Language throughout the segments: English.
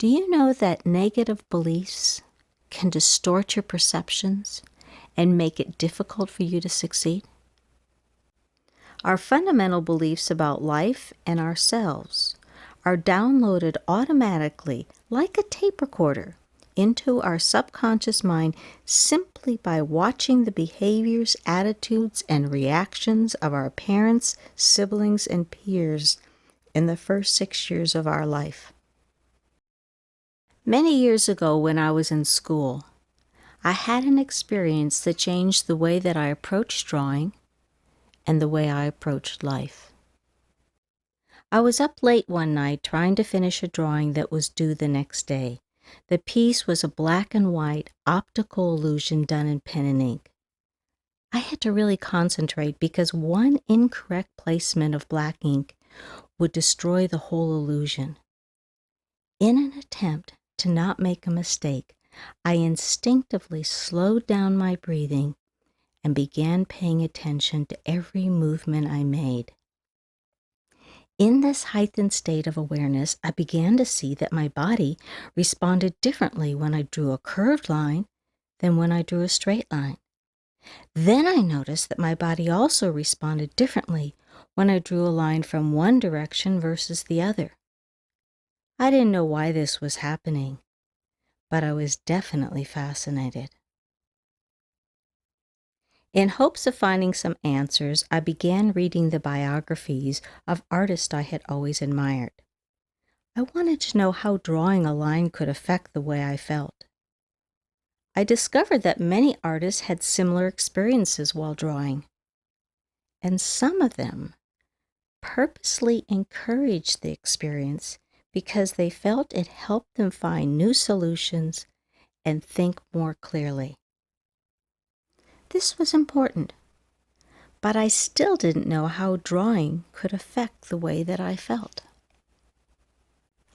Do you know that negative beliefs can distort your perceptions and make it difficult for you to succeed? Our fundamental beliefs about life and ourselves are downloaded automatically, like a tape recorder, into our subconscious mind simply by watching the behaviors, attitudes, and reactions of our parents, siblings, and peers in the first 6 years of our life. Many years ago, when I was in school, I had an experience that changed the way that I approached drawing and the way I approached life. I was up late one night trying to finish a drawing that was due the next day. The piece was a black and white optical illusion done in pen and ink. I had to really concentrate because one incorrect placement of black ink would destroy the whole illusion. In an attempt to not make a mistake, I instinctively slowed down my breathing and began paying attention to every movement I made. In this heightened state of awareness, I began to see that my body responded differently when I drew a curved line than when I drew a straight line. Then I noticed that my body also responded differently when I drew a line from one direction versus the other. I didn't know why this was happening, but I was definitely fascinated. In hopes of finding some answers, I began reading the biographies of artists I had always admired. I wanted to know how drawing a line could affect the way I felt. I discovered that many artists had similar experiences while drawing, and some of them purposely encouraged the experience because they felt it helped them find new solutions and think more clearly. This was important, but I still didn't know how drawing could affect the way that I felt.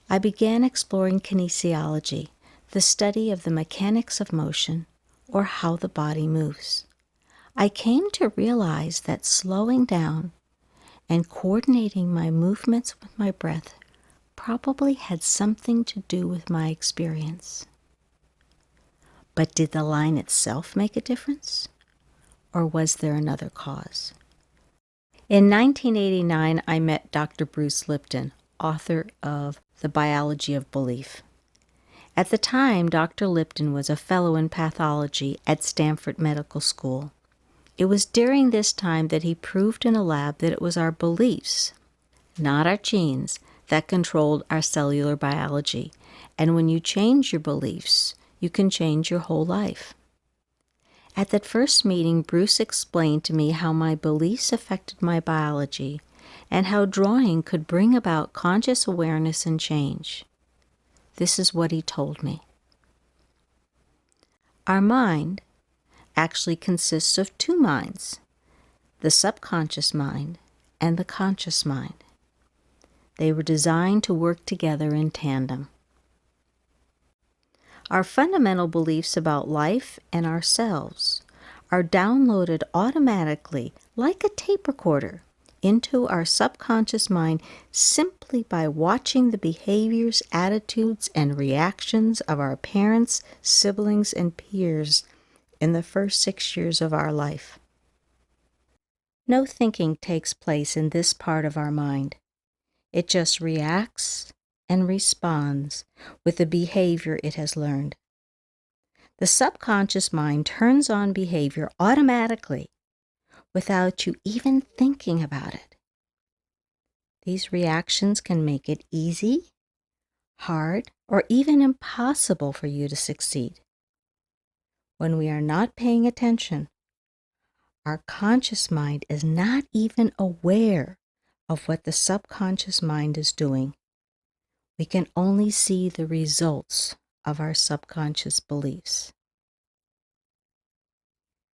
I began exploring kinesiology, the study of the mechanics of motion, or how the body moves. I came to realize that slowing down and coordinating my movements with my breath probably had something to do with my experience. But did the line itself make a difference? Or was there another cause? In 1989, I met Dr. Bruce Lipton, author of The Biology of Belief. At the time, Dr. Lipton was a fellow in pathology at Stanford Medical School. It was during this time that he proved in a lab that it was our beliefs, not our genes, that controlled our cellular biology. And when you change your beliefs, you can change your whole life. At that first meeting, Bruce explained to me how my beliefs affected my biology and how drawing could bring about conscious awareness and change. This is what he told me. Our mind actually consists of two minds, the subconscious mind and the conscious mind. They were designed to work together in tandem. Our fundamental beliefs about life and ourselves are downloaded automatically, like a tape recorder, into our subconscious mind simply by watching the behaviors, attitudes, and reactions of our parents, siblings, and peers in the first 6 years of our life. No thinking takes place in this part of our mind. It just reacts and responds with the behavior it has learned. The subconscious mind turns on behavior automatically without you even thinking about it. These reactions can make it easy, hard, or even impossible for you to succeed. When we are not paying attention, our conscious mind is not even aware of what the subconscious mind is doing. We can only see the results of our subconscious beliefs.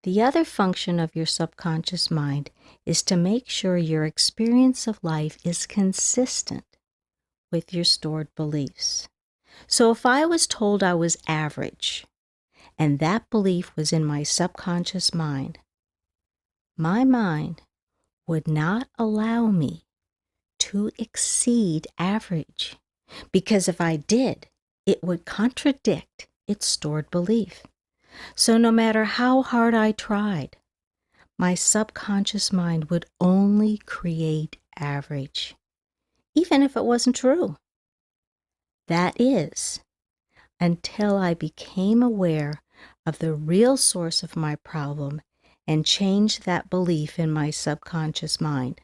The other function of your subconscious mind is to make sure your experience of life is consistent with your stored beliefs. So if I was told I was average, and that belief was in my subconscious mind, my mind would not allow me to exceed average. Because if I did, it would contradict its stored belief. So no matter how hard I tried, my subconscious mind would only create average, even if it wasn't true. That is, until I became aware of the real source of my problem and changed that belief in my subconscious mind.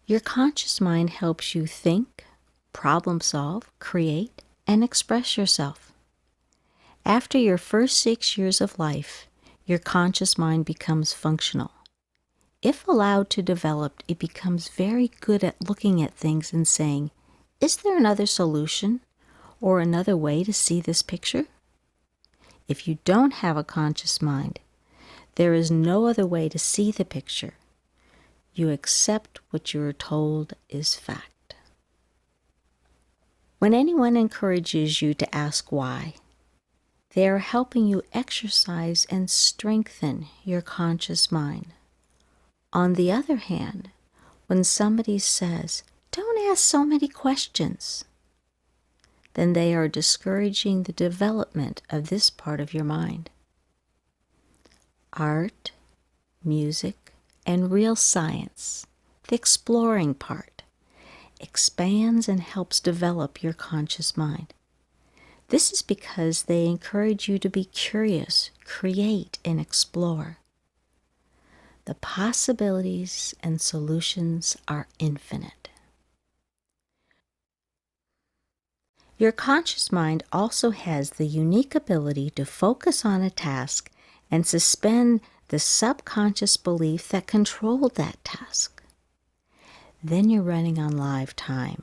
Your conscious mind helps you think, problem solve, create, and express yourself. After your first 6 years of life, your conscious mind becomes functional. If allowed to develop, it becomes very good at looking at things and saying, is there another solution or another way to see this picture? If you don't have a conscious mind, there is no other way to see the picture. You accept what you are told is fact. When anyone encourages you to ask why, they are helping you exercise and strengthen your conscious mind. On the other hand, when somebody says, don't ask so many questions, then they are discouraging the development of this part of your mind. Art, music, and real science, the exploring part, expands and helps develop your conscious mind. This is because they encourage you to be curious, create, and explore. The possibilities and solutions are infinite. Your conscious mind also has the unique ability to focus on a task and suspend the subconscious belief that controlled that task. Then you're running on live time,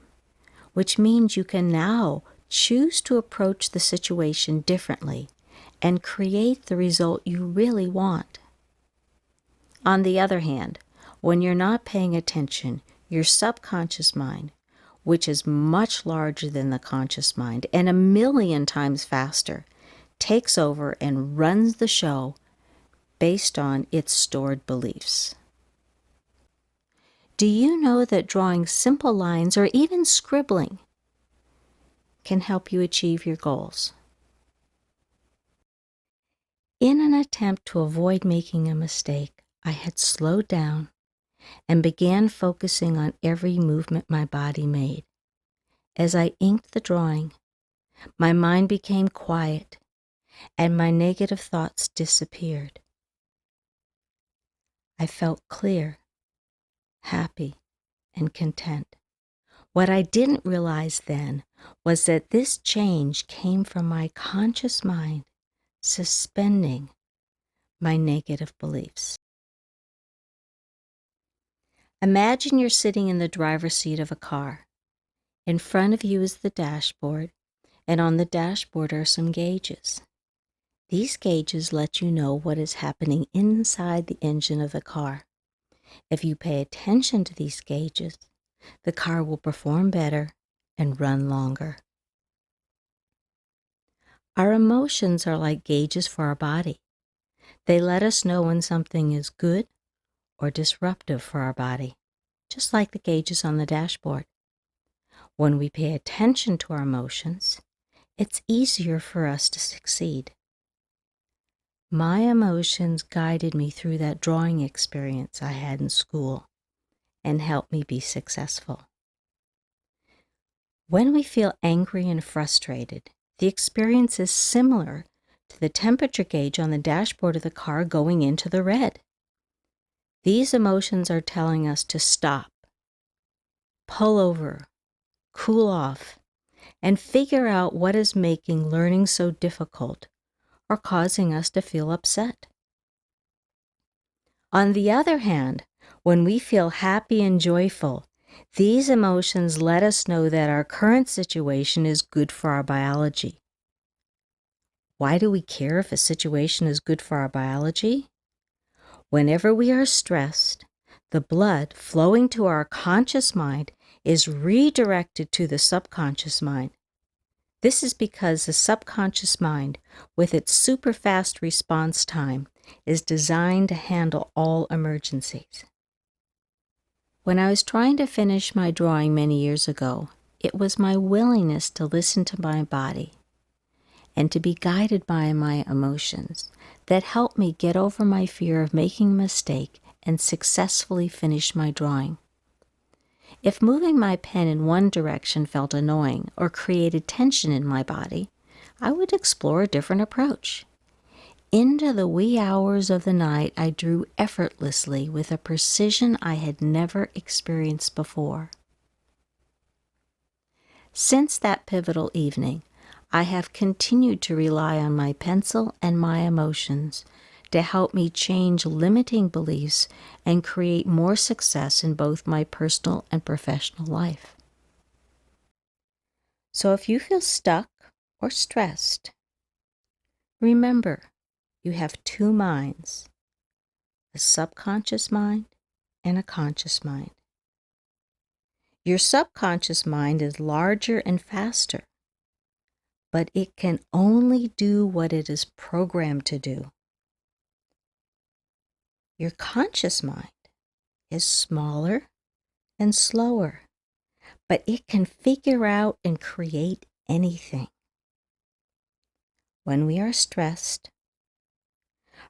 which means you can now choose to approach the situation differently and create the result you really want. On the other hand, when you're not paying attention, your subconscious mind, which is much larger than the conscious mind and 1,000,000 times faster, takes over and runs the show based on its stored beliefs. Do you know that drawing simple lines or even scribbling can help you achieve your goals? In an attempt to avoid making a mistake, I had slowed down and began focusing on every movement my body made. As I inked the drawing, my mind became quiet and my negative thoughts disappeared. I felt clear, happy, and content. What I didn't realize then was that this change came from my conscious mind suspending my negative beliefs. Imagine you're sitting in the driver's seat of a car. In front of you is the dashboard, and on the dashboard are some gauges. These gauges let you know what is happening inside the engine of the car. If you pay attention to these gauges, the car will perform better and run longer. Our emotions are like gauges for our body. They let us know when something is good or disruptive for our body, just like the gauges on the dashboard. When we pay attention to our emotions, it's easier for us to succeed. My emotions guided me through that drawing experience I had in school and helped me be successful. When we feel angry and frustrated, the experience is similar to the temperature gauge on the dashboard of the car going into the red. These emotions are telling us to stop, pull over, cool off, and figure out what is making learning so difficult or causing us to feel upset. On the other hand, when we feel happy and joyful, these emotions let us know that our current situation is good for our biology. Why do we care if a situation is good for our biology? Whenever we are stressed, the blood flowing to our conscious mind is redirected to the subconscious mind. This is because the subconscious mind, with its super fast response time, is designed to handle all emergencies. When I was trying to finish my drawing many years ago, it was my willingness to listen to my body and to be guided by my emotions that helped me get over my fear of making a mistake and successfully finish my drawing. If moving my pen in one direction felt annoying or created tension in my body, I would explore a different approach. Into the wee hours of the night, I drew effortlessly with a precision I had never experienced before. Since that pivotal evening, I have continued to rely on my pencil and my emotions to help me change limiting beliefs and create more success in both my personal and professional life. So if you feel stuck or stressed, remember you have two minds, a subconscious mind and a conscious mind. Your subconscious mind is larger and faster, but it can only do what it is programmed to do. Your conscious mind is smaller and slower, but it can figure out and create anything. When we are stressed,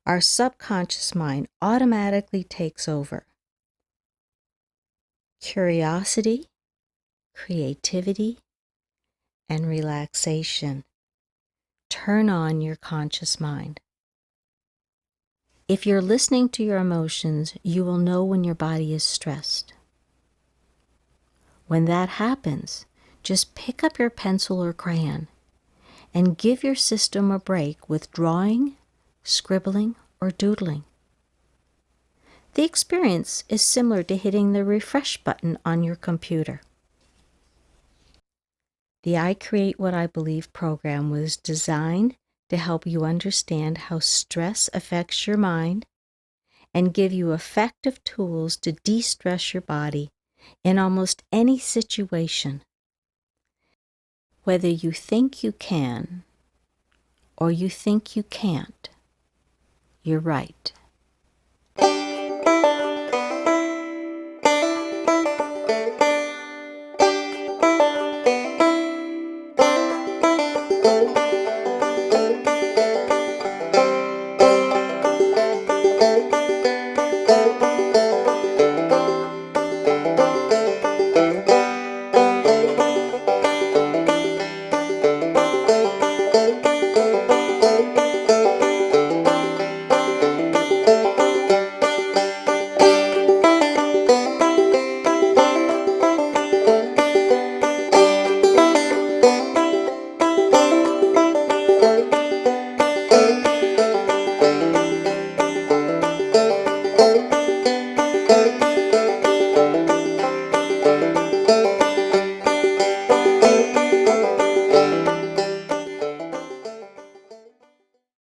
our subconscious mind automatically takes over. Curiosity, creativity, and relaxation turn on your conscious mind. If you're listening to your emotions, you will know when your body is stressed. When that happens, just pick up your pencil or crayon and give your system a break with drawing, scribbling, or doodling. The experience is similar to hitting the refresh button on your computer. The I Create What I Believe program was designed to help you understand how stress affects your mind and give you effective tools to de-stress your body in almost any situation. Whether you think you can or you think you can't, you're right.